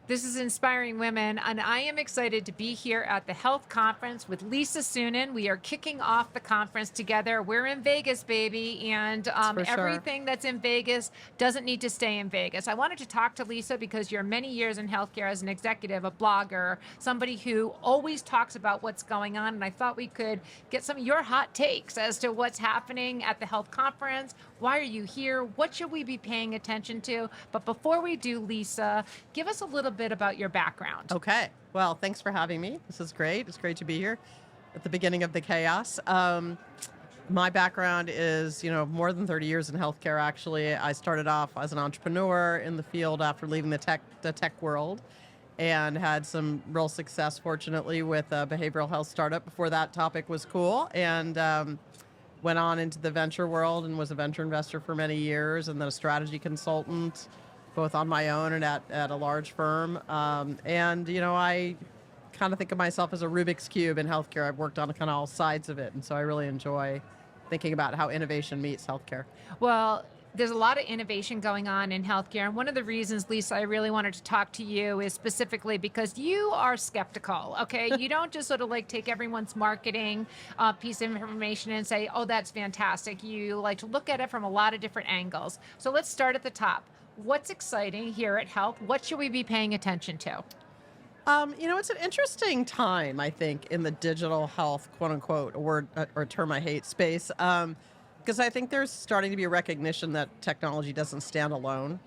This is Inspiring Women, and I am excited to be here at the health conference with Lisa Suennen. We are kicking off the conference together. We're in Vegas, baby, and For sure. everything that's in Vegas doesn't need to stay in Vegas. I wanted to talk to Lisa because you're many years in healthcare as an executive, a blogger, somebody who always talks about what's going on, and I thought we could get some of your hot takes as to what's happening at the health conference. Why are you here? What should we be paying attention to? But before we do, Lisa, give us a little bit about your background. Okay. Well, thanks for having me. This is great. It's great to be here at the beginning of the chaos. My background is, more than 30 years in healthcare, actually. I started off as an entrepreneur in the field after leaving the tech world and had some real success, fortunately, with a behavioral health startup before that topic was cool. And went on into the venture world and was a venture investor for many years and then a strategy consultant, both on my own and at a large firm. I kind of think of myself as a Rubik's Cube in healthcare. I've worked on kind of all sides of it. And so I really enjoy thinking about how innovation meets healthcare. Well, there's a lot of innovation going on in healthcare. And one of the reasons, Lisa, I really wanted to talk to you is specifically because you are skeptical, okay? You don't just sort of like take everyone's marketing piece of information and say, oh, that's fantastic. You like to look at it from a lot of different angles. So let's start at the top. What's exciting here at Health? What should we be paying attention to? It's an interesting time, I think, in the digital health, quote unquote, a word or a term I hate, space. Because I think there's starting to be a recognition that technology doesn't stand alone.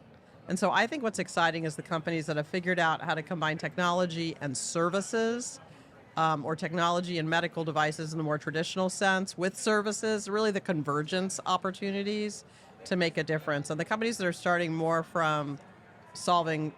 And so I think what's exciting is the companies that have figured out how to combine technology and services, or technology and medical devices in the more traditional sense with services, really the convergence opportunities to make a difference. And the companies that are starting more from solving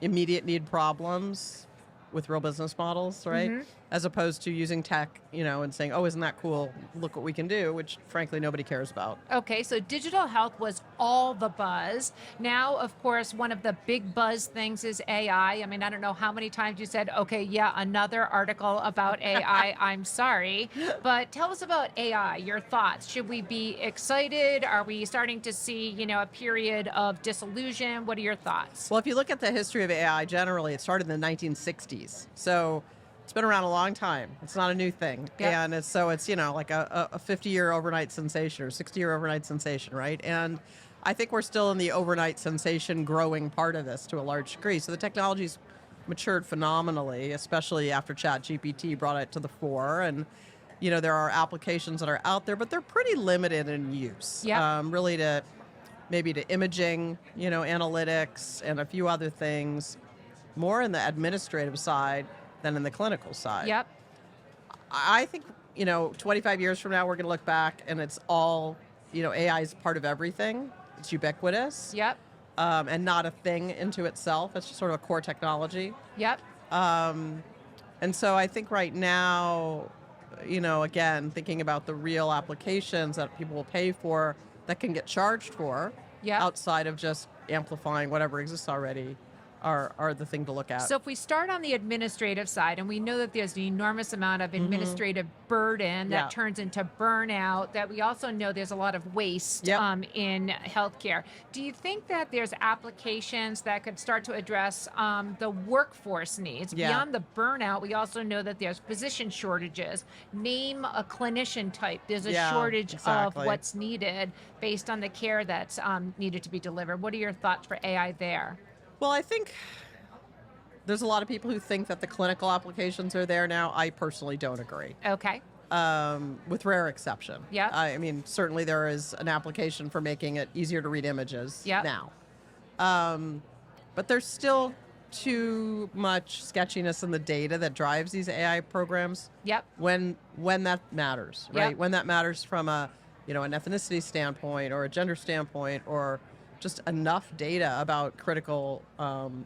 immediate need problems with real business models, right? Mm-hmm. As opposed to using tech, and saying, oh, isn't that cool? Look what we can do, which frankly nobody cares about. Okay, so digital health was all the buzz. Now, of course, one of the big buzz things is AI. I mean, I don't know how many times you said, okay, yeah, another article about AI. I'm sorry. But tell us about AI, your thoughts. Should we be excited? Are we starting to see, a period of disillusion? What are your thoughts? Well, if you look at the history of AI generally, it started in the 1960s. So it's been around a long time. It's not a new thing. Yep. And it's like a 50-year overnight sensation or 60-year overnight sensation, right? And I think we're still in the overnight sensation growing part of this to a large degree. So the technology's matured phenomenally, especially after ChatGPT brought it to the fore. And, there are applications that are out there, but they're pretty limited in use. Yep. Really to imaging, analytics and a few other things, more in the administrative side than in the clinical side. Yep. I think, 25 years from now, we're going to look back and it's all, AI is part of everything. It's ubiquitous. Yep. And not a thing into itself. It's just sort of a core technology. Yep. And so I think right now, again, thinking about the real applications that people will pay for that can get charged for Yep. outside of just amplifying whatever exists already are the thing to look at. So if we start on the administrative side, and we know that there's an enormous amount of administrative burden that Yeah. turns into burnout, that we also know there's a lot of waste Yep. In healthcare. Do you think that there's applications that could start to address the workforce needs? Yeah. Beyond the burnout, we also know that there's physician shortages. Name a clinician type. There's a Yeah, shortage exactly. of what's needed based on the care that's needed to be delivered. What are your thoughts for AI there? Well, I think there's a lot of people who think that the clinical applications are there now. I personally don't agree, Okay. with rare exception. Yep. I mean, certainly there is an application for making it easier to read images Yep. now. But there's still too much sketchiness in the data that drives these AI programs Yep. when that matters, right? Yep. When that matters from an ethnicity standpoint or a gender standpoint or just enough data about critical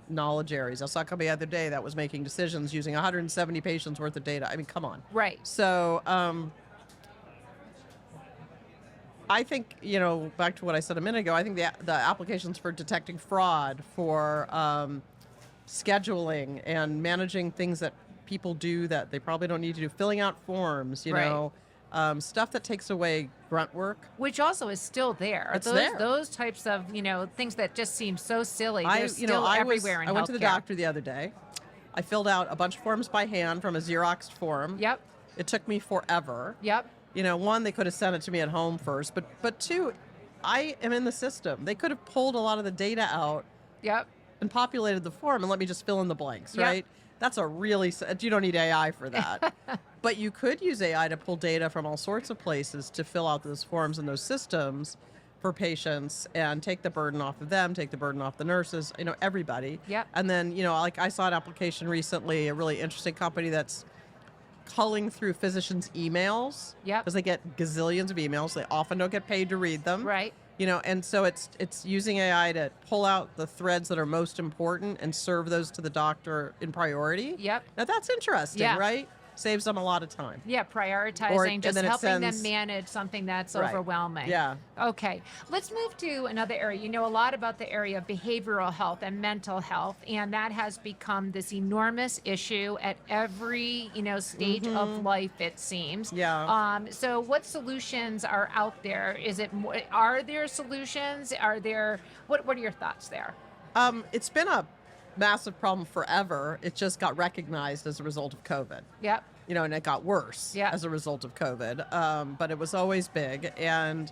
knowledge areas. I saw a company the other day that was making decisions using 170 patients worth of data. I mean, come on. Right. So I think, back to what I said a minute ago, I think the applications for detecting fraud, for scheduling and managing things that people do that they probably don't need to do, filling out forms, Right. stuff that takes away grunt work. Which also is still there. It's there. Those types of, things that just seem so silly. They're I still everywhere in I went to the healthcare. doctor the other day. I filled out a bunch of forms by hand from a Xeroxed form. Yep. It took me forever. Yep. One, they could have sent it to me at home first, but two, I am in the system. They could have pulled a lot of the data out Yep. and populated the form and let me just fill in the blanks, Yep. right? That's you don't need AI for that. But you could use AI to pull data from all sorts of places to fill out those forms and those systems for patients and take the burden off of them, take the burden off the nurses, everybody. Yep. And then, like I saw an application recently, a really interesting company that's culling through physicians' emails. Yep. Because they get gazillions of emails. They often don't get paid to read them. Right. And so it's using AI to pull out the threads that are most important and serve those to the doctor in priority. Yep. Now that's interesting, Yeah. right? Saves them a lot of time. Yeah, prioritizing, and just then it helping them sends- manage something that's Right. overwhelming. Yeah. Okay, let's move to another area. You know a lot about the area of behavioral health and mental health, and that has become this enormous issue at every, stage of life, it seems. Yeah. So what solutions are out there? Are there solutions? What are your thoughts there? It's been a massive problem forever. It just got recognized as a result of COVID. Yep. And it got worse Yeah. as a result of COVID. But it was always big, and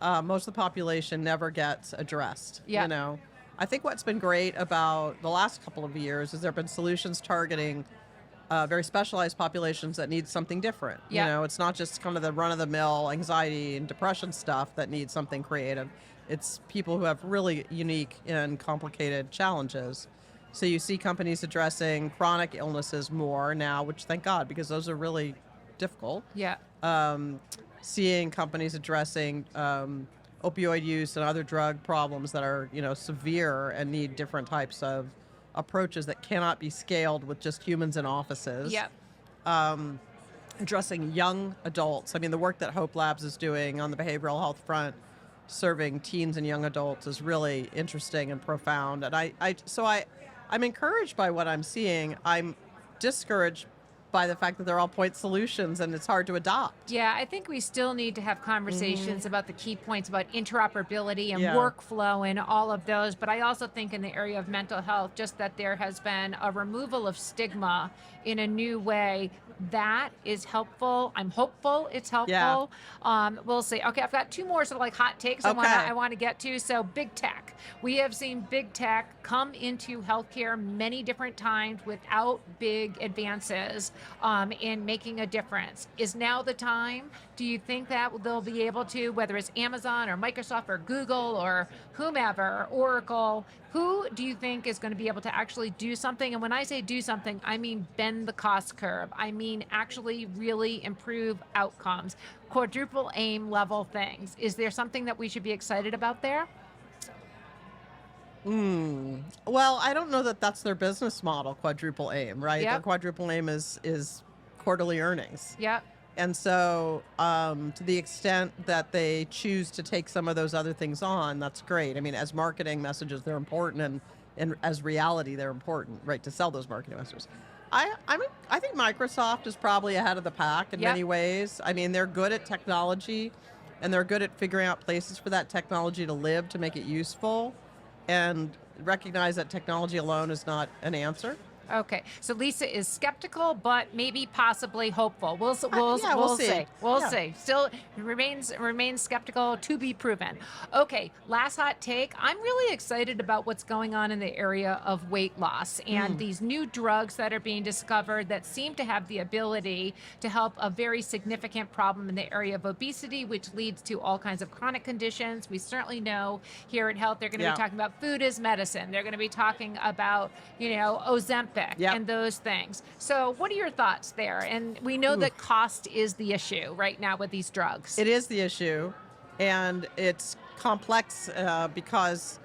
most of the population never gets addressed. Yeah. I think what's been great about the last couple of years is there have been solutions targeting very specialized populations that need something different. Yeah. It's not just kind of the run-of-the-mill anxiety and depression stuff that needs something creative. It's people who have really unique and complicated challenges. So you see companies addressing chronic illnesses more now, which thank God, because those are really difficult. Yeah. Seeing companies addressing opioid use and other drug problems that are, severe and need different types of approaches that cannot be scaled with just humans in offices. Yep. Addressing young adults. I mean, the work that Hope Labs is doing on the behavioral health front, serving teens and young adults, is really interesting and profound. And I'm encouraged by what I'm seeing. I'm discouraged by the fact that they're all point solutions and it's hard to adopt. Yeah, I think we still need to have conversations about the key points about interoperability and Yeah. workflow and all of those. But I also think in the area of mental health, just that there has been a removal of stigma in a new way. That is helpful. I'm hopeful it's helpful. We'll see. Okay, I've got two more sort of like hot takes Okay. I want to get to. So big tech. We have seen big tech come into healthcare many different times without big advances in making a difference. Is now the time? Do you think that they'll be able to, whether it's Amazon or Microsoft or Google or whomever, Oracle, who do you think is going to be able to actually do something? And when I say do something, I mean bend the cost curve. I mean actually really improve outcomes, quadruple aim level things. Is there something that we should be excited about there? Well, I don't know that that's their business model, quadruple aim, right? Yep. Their quadruple aim is quarterly earnings. Yep. And so to the extent that they choose to take some of those other things on, that's great. I mean, as marketing messages, they're important, and as reality, they're important, right, to sell those marketing messages. I think Microsoft is probably ahead of the pack in Yep. many ways. I mean, they're good at technology, and they're good at figuring out places for that technology to live, to make it useful, and recognize that technology alone is not an answer. Okay, so Lisa is skeptical, but maybe possibly hopeful. We'll yeah, we'll see. see. We'll Yeah. see. Still remains skeptical, to be proven. Okay, last hot take. I'm really excited about what's going on in the area of weight loss and these new drugs that are being discovered that seem to have the ability to help a very significant problem in the area of obesity, which leads to all kinds of chronic conditions. We certainly know here at Health they're going to Yeah. be talking about food as medicine. They're going to be talking about, Ozempic. Yep. And those things. So what are your thoughts there? And we know that cost is the issue right now with these drugs. It is the issue, and it's complex because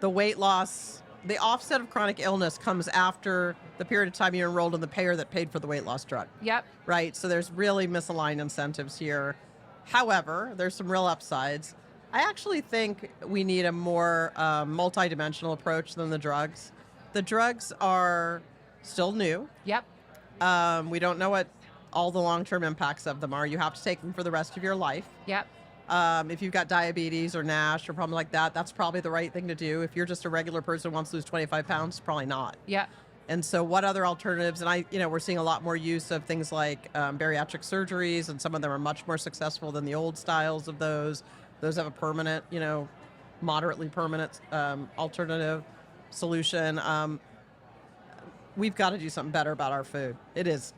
the weight loss, the offset of chronic illness comes after the period of time you're enrolled in the payer that paid for the weight loss drug. Yep. Right? So there's really misaligned incentives here. However, there's some real upsides. I actually think we need a more multidimensional approach than the drugs. The drugs are still new. Yep. We don't know what all the long-term impacts of them are you have to take them for the rest of your life. Yep. If you've got diabetes or NASH or problems like that, that's probably the right thing to do. If you're just a regular person who wants to lose 25 pounds, probably not. Yep. And so what other alternatives? And we're seeing a lot more use of things like bariatric surgeries, and some of them are much more successful than the old styles of those. Those have a permanent, moderately permanent alternative solution. We've got to do something better about our food. It is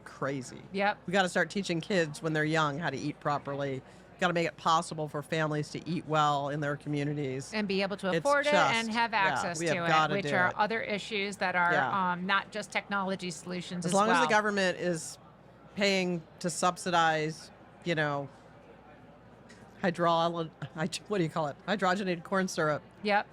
crazy. Yep. We got to start teaching kids when they're young how to eat properly. Got to make it possible for families to eat well in their communities and be able to afford it and have access to it, which are other issues that are not just technology solutions. As long as the government is paying to subsidize, hydrogenated corn syrup. Yep.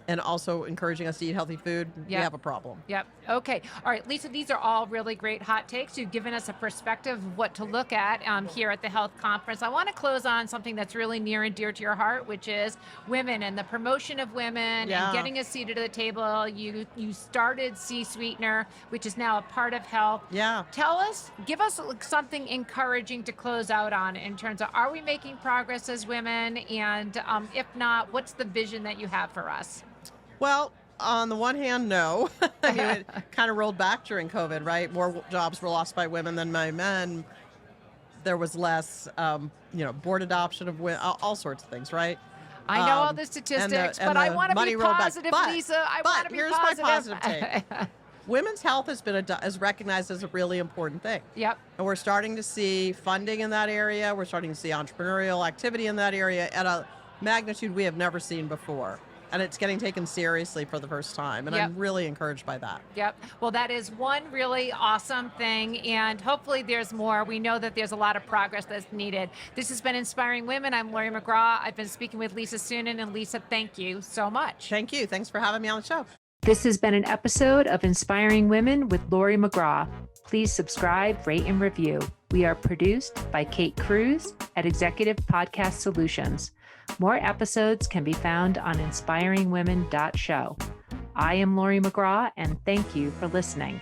And also encouraging us to eat healthy food, we have a problem. Yep. Okay. All right, Lisa, these are all really great hot takes. You've given us a perspective of what to look at here at the health conference. I want to close on something that's really near and dear to your heart, which is women and the promotion of women and getting us seated at the table. You started CSweetner, which is now a part of health. Yeah. Give us something encouraging to close out on in terms of, are we making progress as women? And if not, what's the vision that you have for us? Well, on the one hand, no. It kind of rolled back during COVID, right? More jobs were lost by women than by men. There was less, board adoption of women, all sorts of things, right? I know all the statistics, but I want to be positive, Lisa. I want to be positive. Here's my positive take. Women's health is recognized as a really important thing. Yep. And we're starting to see funding in that area. We're starting to see entrepreneurial activity in that area at a magnitude we have never seen before. And it's getting taken seriously for the first time. And I'm really encouraged by that. Yep. Well, that is one really awesome thing. And hopefully there's more. We know that there's a lot of progress that's needed. This has been Inspiring Women. I'm Laurie McGraw. I've been speaking with Lisa Suennen. And Lisa, thank you so much. Thank you. Thanks for having me on the show. This has been an episode of Inspiring Women with Laurie McGraw. Please subscribe, rate, and review. We are produced by Kate Cruz at Executive Podcast Solutions. More episodes can be found on inspiringwomen.show. I am Laurie McGraw, and thank you for listening.